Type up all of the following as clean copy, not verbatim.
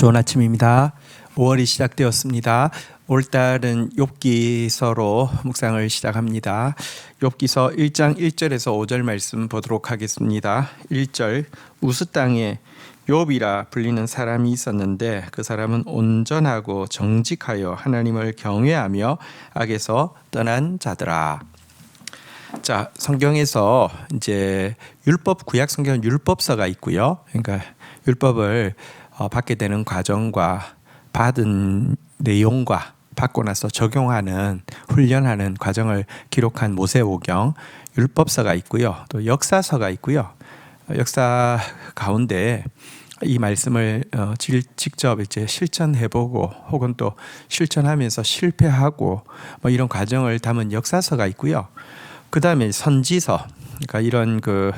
좋은 아침입니다. 5월이 시작되었습니다. 올달은 욥기서로 묵상을 시작합니다. 욥기서 1장 1절에서 5절 말씀 보도록 하겠습니다. 1절 우스 땅에 욥이라 불리는 사람이 있었는데 그 사람은 온전하고 정직하여 하나님을 경외하며 악에서 떠난 자더라. 자, 성경에서 이제 율법, 구약 성경은 율법서가 있고요. 그러니까 율법을 받게 되는 과정과 받은 내용과 받고 나서 적용하는 훈련하는 과정을 기록한 모세오경 율법서가 있고요. 또 역사서가 있고요. 역사 가운데 이 말씀을 직접 이제 실천해보고 혹은 또 실천하면서 실패하고 뭐 이런 과정을 담은 역사서가 있고요. 그 다음에 선지서, 그러니까 이런 그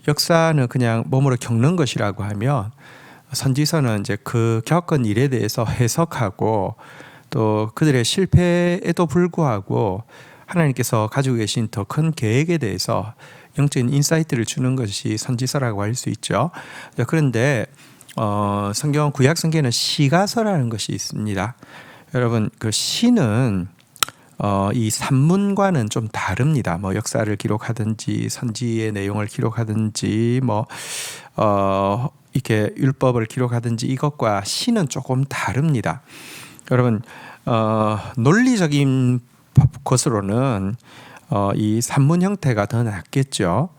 역사는 그냥 몸으로 겪는 것이라고 하면 선지서는 이제 그 겪은 일에 대해서 해석하고 또 그들의 실패에도 불구하고 하나님께서 가지고 계신 더 큰 계획에 대해서 영적인 인사이트를 주는 것이 선지서라고 할 수 있죠. 그런데 성경 구약 성경에는 시가서라는 것이 있습니다. 여러분 그 시는 이 산문과는 좀 다릅니다. 뭐 역사를 기록하든지 선지의 내용을 기록하든지 뭐 이렇게 율법을 기록하든지 이것과 시는 조금 다릅니다. 여러분 논리적인 것으로는 이 산문 형태가 더 낫겠죠.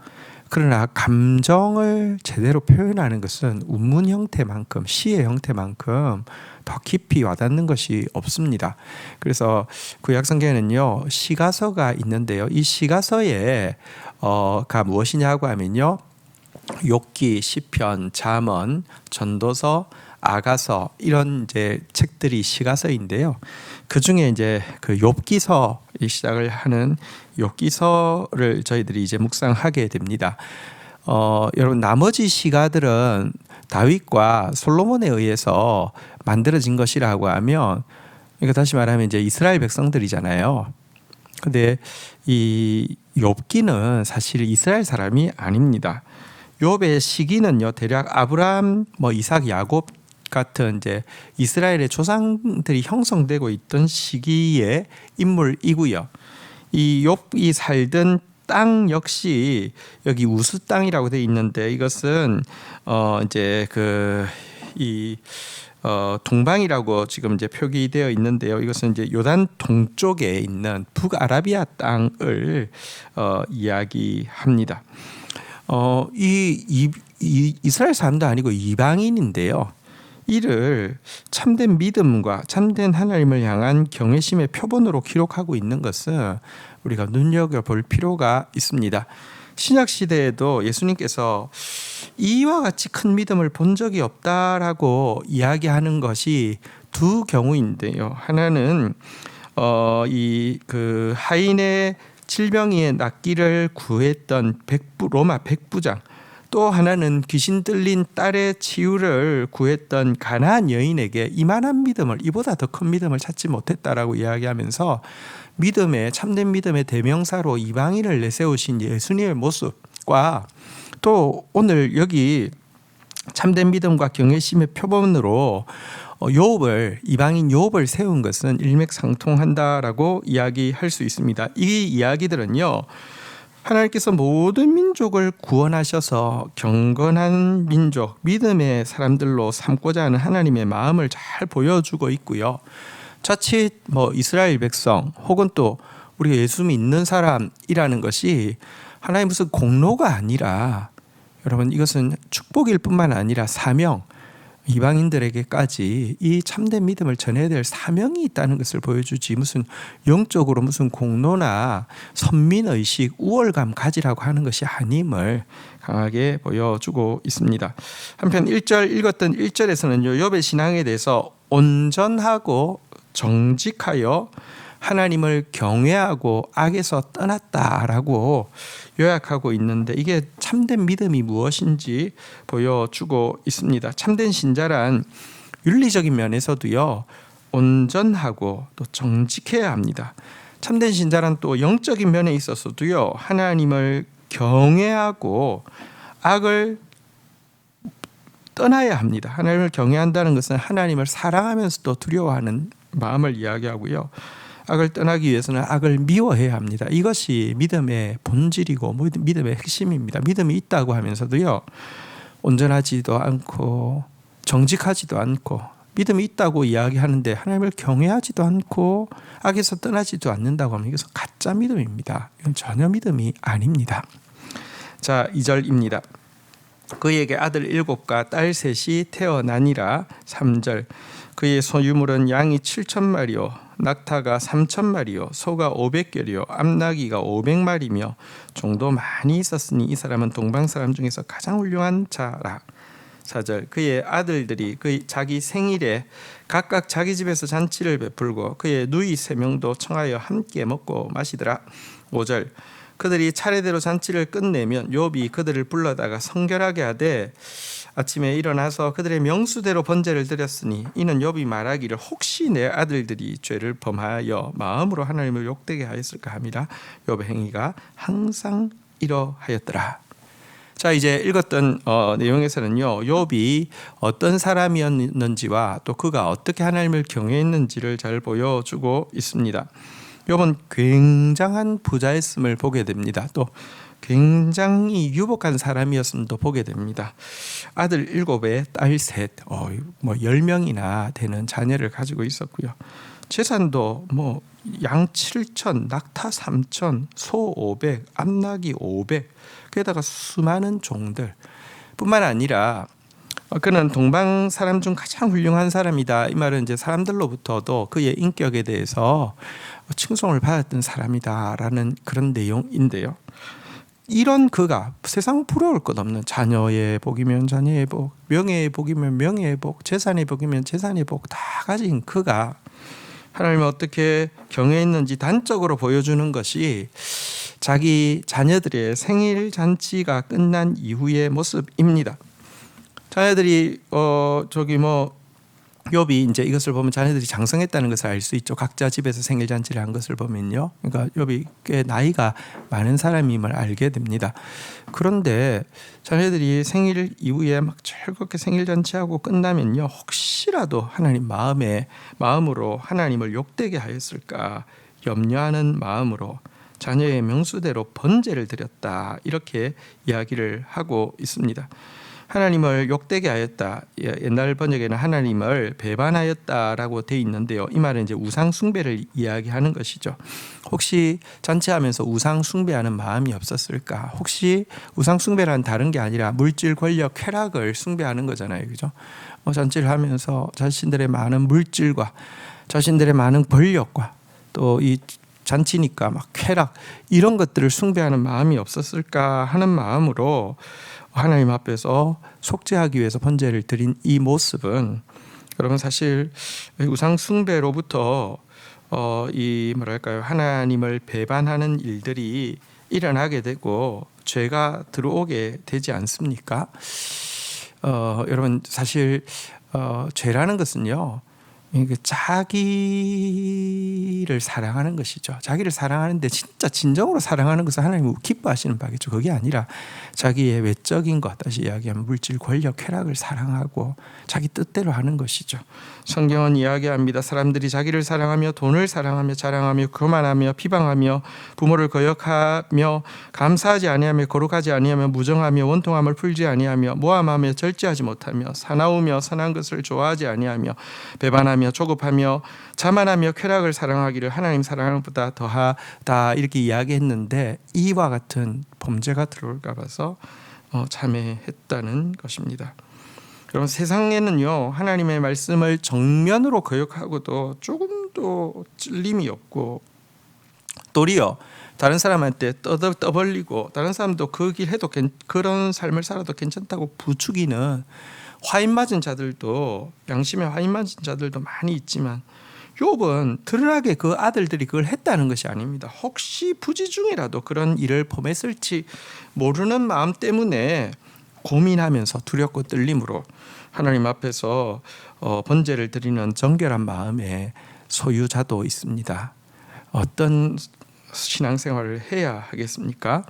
그러나 감정을 제대로 표현하는 것은 운문 형태만큼 시의 형태만큼 더 깊이 와닿는 것이 없습니다. 그래서 구약 성경에는요 시가서가 있는데요. 이 시가서에 가 무엇이냐고 하면요 욥기, 시편, 잠언, 전도서, 아가서 이런 이제 책들이 시가서인데요. 그 중에 이제 그 욥기서 시작을 하는 욥기서를 저희들이 이제 묵상하게 됩니다. 여러분 나머지 시가들은 다윗과 솔로몬에 의해서 만들어진 것이라고 하면 이거 다시 말하면 이제 이스라엘 백성들이잖아요. 근데 이 욥기는 사실 이스라엘 사람이 아닙니다. 욥의 시기는요 대략 아브라함, 뭐 이삭, 야곱 같은 이제 이스라엘의 조상들이 형성되고 있던 시기의 인물이고요. 이 욥이 살던 땅 역시 여기 우스 땅이라고 되어 있는데 이것은 이제 동방이라고 지금 이제 표기되어 있는데요. 이것은 이제 요단 동쪽에 있는 북아라비아 땅을 이야기합니다. 이스라엘 사람도 아니고 이방인인데요. 이를 참된 믿음과 참된 하나님을 향한 경외심의 표본으로 기록하고 있는 것은 우리가 눈여겨볼 필요가 있습니다. 신약 시대에도 예수님께서 이와 같이 큰 믿음을 본 적이 없다라고 이야기하는 것이 두 경우인데요. 하나는 이 그 하인의 질병에 낫기를 구했던 로마 백부장, 또 하나는 귀신 들린 딸의 치유를 구했던 가나안 여인에게 이만한 믿음을, 이보다 더 큰 믿음을 찾지 못했다라고 이야기하면서 믿음의 참된 믿음의 대명사로 이방인을 내세우신 예수님의 모습과 또 오늘 여기 참된 믿음과 경외심의 표본으로 욥을, 이방인 욥을 세운 것은 일맥상통한다라고 이야기할 수 있습니다. 이 이야기들은요 하나님께서 모든 민족을 구원하셔서 경건한 민족, 믿음의 사람들로 삼고자 하는 하나님의 마음을 잘 보여주고 있고요. 자칫 뭐 이스라엘 백성 혹은 또 우리가 예수 믿는 사람이라는 것이 하나의 무슨 공로가 아니라 여러분 이것은 축복일 뿐만 아니라 사명, 이방인들에게까지 이 참된 믿음을 전해야 될 사명이 있다는 것을 보여주지 무슨 영적으로 무슨 공로나 선민의식, 우월감 가지라고 하는 것이 아님을 강하게 보여주고 있습니다. 한편 1절 읽었던 1절에서는요 욥의 신앙에 대해서 온전하고 정직하여 하나님을 경외하고 악에서 떠났다라고 요약하고 있는데 이게 참된 믿음이 무엇인지 보여주고 있습니다. 참된 신자란 윤리적인 면에서도요 온전하고 또 정직해야 합니다. 참된 신자란 또 영적인 면에 있어서도요 하나님을 경외하고 악을 떠나야 합니다. 하나님을 경외한다는 것은 하나님을 사랑하면서도 두려워하는 마음을 이야기하고요. 악을 떠나기 위해서는 악을 미워해야 합니다. 이것이 믿음의 본질이고 믿음의 핵심입니다. 믿음이 있다고 하면서도요, 온전하지도 않고 정직하지도 않고, 믿음이 있다고 이야기하는데 하나님을 경외하지도 않고 악에서 떠나지도 않는다고 하면 이것은 가짜 믿음입니다. 이건 전혀 믿음이 아닙니다. 자, 2절입니다. 그에게 아들 7과 딸 3이 태어나니라. 3절. 그의 소유물은 양이 7,000마리요 낙타가 3,000마리요 소가 500결이요 암나귀가 500마리며 종도 많이 있었으니 이 사람은 동방 사람 중에서 가장 훌륭한 자라. 4절. 그의 아들들이 자기 생일에 각각 자기 집에서 잔치를 베풀고 그의 누이 3명도 청하여 함께 먹고 마시더라. 5절. 그들이 차례대로 잔치를 끝내면 욥이 그들을 불러다가 성결하게 하되 아침에 일어나서 그들의 명수대로 번제를 드렸으니 이는 욥이 말하기를 혹시 내 아들들이 죄를 범하여 마음으로 하나님을 욕되게 하였을까 함이라. 욥의 행위가 항상 이러하였더라. 자, 이제 읽었던 내용에서는요, 욥이 어떤 사람이었는지와 또 그가 어떻게 하나님을 경외했는지를 잘 보여주고 있습니다. 욥은 굉장한 부자였음을 보게 됩니다. 또 굉장히 유복한 사람이었음도 보게 됩니다. 아들 7에 딸 3, 10명이나 되는 자녀를 가지고 있었고요. 재산도 양 7,000, 낙타 3,000, 소 500, 암나귀 500, 게다가 수많은 종들 뿐만 아니라 그는 동방 사람 중 가장 훌륭한 사람이다. 이 말은 이제 사람들로부터도 그의 인격에 대해서 칭송을 받았던 사람이다라는 그런 내용인데요. 이런 그가 세상 부러울 것 없는 자녀의 복이면 자녀의 복, 명예의 복이면 명예의 복, 재산의 복이면 재산의 복 다 가진 그가 하나님을 어떻게 경외했는지 단적으로 보여주는 것이 자기 자녀들의 생일 잔치가 끝난 이후의 모습입니다. 자녀들이 욥이 이제 이것을 보면 자녀들이 장성했다는 것을 알 수 있죠. 각자 집에서 생일 잔치를 한 것을 보면요. 그러니까 욥이 꽤 나이가 많은 사람임을 알게 됩니다. 그런데 자녀들이 생일 이후에 막 즐겁게 생일 잔치하고 끝나면요, 혹시라도 하나님 마음으로 하나님을 욕되게 하였을까 염려하는 마음으로 자녀의 명수대로 번제를 드렸다, 이렇게 이야기를 하고 있습니다. 하나님을 욕되게 하였다. 옛날 번역에는 하나님을 배반하였다라고 돼 있는데요. 이 말은 이제 우상 숭배를 이야기하는 것이죠. 혹시 잔치하면서 우상 숭배하는 마음이 없었을까? 혹시 우상 숭배란 다른 게 아니라 물질, 권력, 쾌락을 숭배하는 거잖아요, 그죠? 잔치를 하면서 자신들의 많은 물질과 자신들의 많은 권력과 또 이 잔치니까 막 쾌락, 이런 것들을 숭배하는 마음이 없었을까 하는 마음으로 하나님 앞에서 속죄하기 위해서 번제를 드린 이 모습은, 여러분 사실 우상 숭배로부터 하나님을 배반하는 일들이 일어나게 되고 죄가 들어오게 되지 않습니까? 여러분 사실 죄라는 것은요, 자기를 사랑하는 것이죠. 자기를 사랑하는데 진짜 진정으로 사랑하는 것은 하나님이 기뻐하시는 바겠죠. 그게 아니라 자기의 외적인 것, 다시 이야기하면 물질, 권력, 쾌락을 사랑하고 자기 뜻대로 하는 것이죠. 성경은 이야기합니다. 사람들이 자기를 사랑하며 돈을 사랑하며 자랑하며 교만하며 비방하며 부모를 거역하며 감사하지 아니하며 거룩하지 아니하며 무정하며 원통함을 풀지 아니하며 모함하며 절제하지 못하며 사나우며 선한 것을 좋아하지 아니하며 배반하며 조급하며 자만하며 쾌락을 사랑하기를 하나님 사랑하는 것보다 더하다, 이렇게 이야기했는데 이와 같은 범죄가 들어올까 봐서 참회했다는 것입니다. 여러분 세상에는요, 하나님의 말씀을 정면으로 거역하고도 조금도 찔림이 없고 도리어 다른 사람한테 떠벌리고 다른 사람도 그 길 해도 그런 삶을 살아도 괜찮다고 부추기는 화인 맞은 자들도, 양심에 화인 맞은 자들도 많이 있지만 욥은 드러나게 그 아들들이 그걸 했다는 것이 아닙니다. 혹시 부지 중이라도 그런 일을 범했을지 모르는 마음 때문에 고민하면서 두렵고 떨림으로 하나님 앞에서 번제를 드리는 정결한 마음의 소유자도 있습니다. 어떤 신앙생활을 해야 하겠습니까?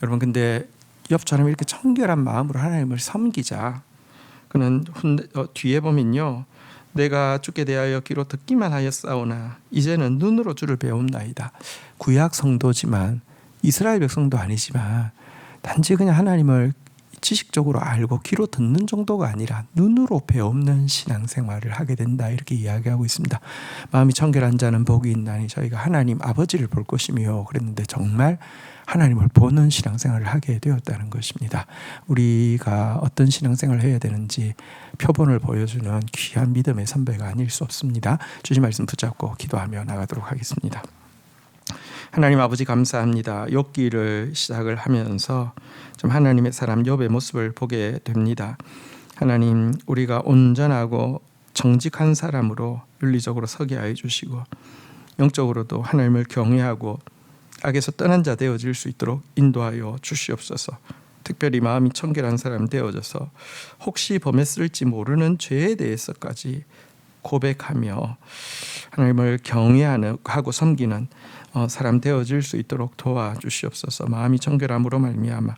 여러분, 근데 욥처럼 이렇게 정결한 마음으로 하나님을 섬기자. 그는 뒤에 보면요, 내가 주께 대하여 귀로 듣기만 하였사오나 이제는 눈으로 주를 배움나이다. 구약 성도지만 이스라엘 백성도 아니지만 단지 그냥 하나님을 지식적으로 알고 귀로 듣는 정도가 아니라 눈으로 배우는 신앙생활을 하게 된다, 이렇게 이야기하고 있습니다. 마음이 청결한 자는 복이 있나니 저희가 하나님 아버지를 볼 것이며 그랬는데 정말 하나님을 보는 신앙생활을 하게 되었다는 것입니다. 우리가 어떤 신앙생활을 해야 되는지 표본을 보여주는 귀한 믿음의 선배가 아닐 수 없습니다. 주신 말씀 붙잡고 기도하며 나가도록 하겠습니다. 하나님 아버지 감사합니다. 욥기를 시작을 하면서 좀 하나님의 사람 욥의 모습을 보게 됩니다. 하나님, 우리가 온전하고 정직한 사람으로 윤리적으로 서게 하여 주시고 영적으로도 하나님을 경외하고 악에서 떠난 자 되어질 수 있도록 인도하여 주시옵소서. 특별히 마음이 청결한 사람 되어져서 혹시 범했을지 모르는 죄에 대해서까지 고백하며 하나님을 경외하고 섬기는 사람 되어질 수 있도록 도와주시옵소서. 마음이 청결함으로 말미암아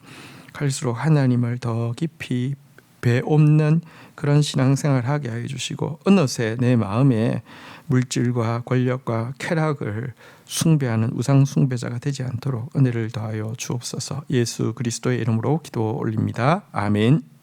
갈수록 하나님을 더 깊이 배옵는 그런 신앙생활을 하게 하여 주시고 어느새 내 마음에 물질과 권력과 쾌락을 숭배하는 우상 숭배자가 되지 않도록 은혜를 더하여 주옵소서. 예수 그리스도의 이름으로 기도 올립니다. 아멘.